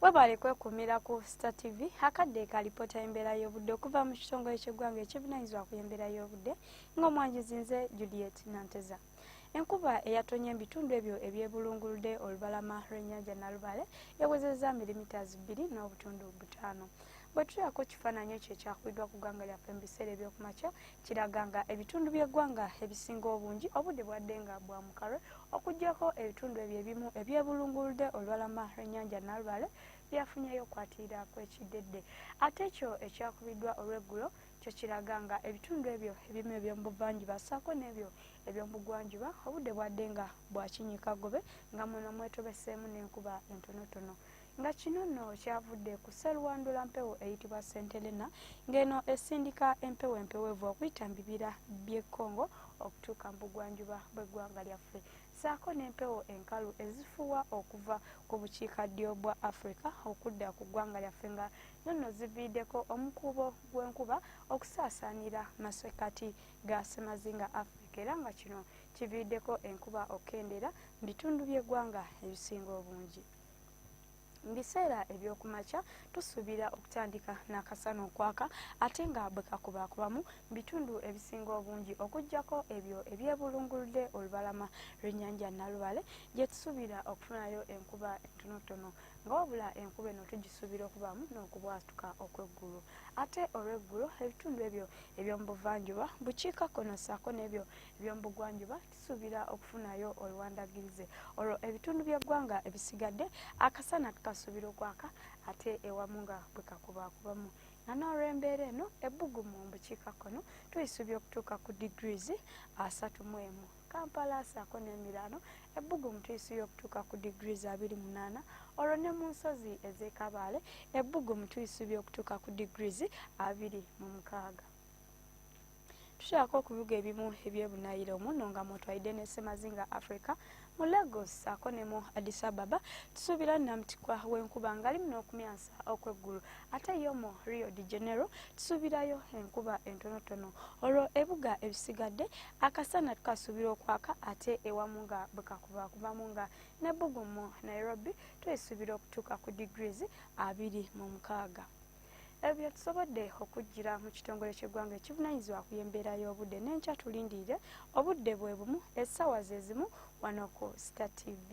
Webale kwekumira ku Star TV akadde kalipota embeera y'obudde okuva mu kitongole ky'eggwanga ekivunaanyizibwa ku embeera y'obudde ng'omwanjuzi nze Juliet Nanteza. Enkuba eyatonye ebitundu ebyo ebyebulunguludde olubalama lw'ennyanja Nalubale yawezezza milimiters 2.5. Bwe tulako kifaananyi ekyo ekyakubiddwa ku ggwanga lyaffe mu biseera eby'okumakya kiraga nga ebitundu by'eggwanga ebisinga obungi obudde bwadde nga bwa mukalwe okuggyako ebitundu ebyo ebimu ebyebulunguludde olubalama lw'ennyanja Nalubale byafunyeyo okwatirira kw'ekiddedde. Ate ekyo ekyakubiddwa olw'eggulo kyo kiraga nga ebitundu ebyo ebimu eby'omubuvanjuba ssaako n'ebyo eby'omugwanjuba obudde bwadde nga bwakinyikagobe nga muno mwetobeseemu n'enkuba entonotono. Nga kino nno kyavudde ku sseruwandula mpewo eyitibwa Sentelena ng'eno esindika empewo empeweevu okuyita mu bibira by'e Congo okutuuka mu bugwanjuba bw'eggwanga lyaffe, ssaako n'empewo enkalu ezifuuwa okuva ku bukiikaddyo bwa Africa okudda ku ggwanga lyaffe nga nno ziviiddeko omukuubo gw'enkuba okusaasaanira masekati ga Ssemazinga Africa era nga kino kiviiddeko enkuba okkendeera mu bitundu by'eggwanga ebisinga obungi. Mu biseera eby'okumakya tusuubira okutandika n'akasana okwaka ate nga bwe kakubaakubamu mu bitundu ebisinga obungi okuggyako ebyo ebyebulunguludde olubalama lw'ennyanja Nalubale gye tusuubira okufunayo enkuba entonotono nga wabula enkuba eno tugisuubira okubaamu n'okubwatuka okw'eggulu. Ate olw'eggulo ebitundu ebyo eby'omu buvanjuba bukiikakkono ssaako n'ebyo eby'omu bugwanjuba tusuubira okufunayo oluwandagirize. Olwo ebitundu by'eggwanga ebisigadde akasana tukasuubira okwaka ate ewamu nga bwe kakubaakubamu. nga n'olw'embeera eno ebbugumu mu bukiikakkono tuyisuubye okutuuka ku degrees 31. Kampala ssaako n'emirano ebbugumu tuyisuubye okutuuka ku degrees 28. Olwo ne mu nsozi ez'e Kabale ebbugumu tuyisuubye okutuuka ku degrees 26. Tukyako ku bibuga ebimu eby'ebunaayira omuno nga mwotwalidde ne Ssemazinga Africa mu Lagos ssaako ne mu Addis Ababa tusuubira Namutikwa w'enkuba ngali muno okumyansa okw'eggulu ate yo mu Rio de Janeiro tusuubirayo enkuba entonotono. Olwo ebibuga ebisigadde akasana tukasuubira okwaka ate ewamu nga bwe kakubaakubamu nga n'ebbugumu Nairobi tuyisuubira okutuuka ku degrees 26. Ebyo tusobodde okujjira mu kitongole ky'eggwanga ekivunaanyizibwa ku y'embeera y'obudde n'enkya tulindirire obudde bwe bumu essaawa ze zimu wano ku Star TV.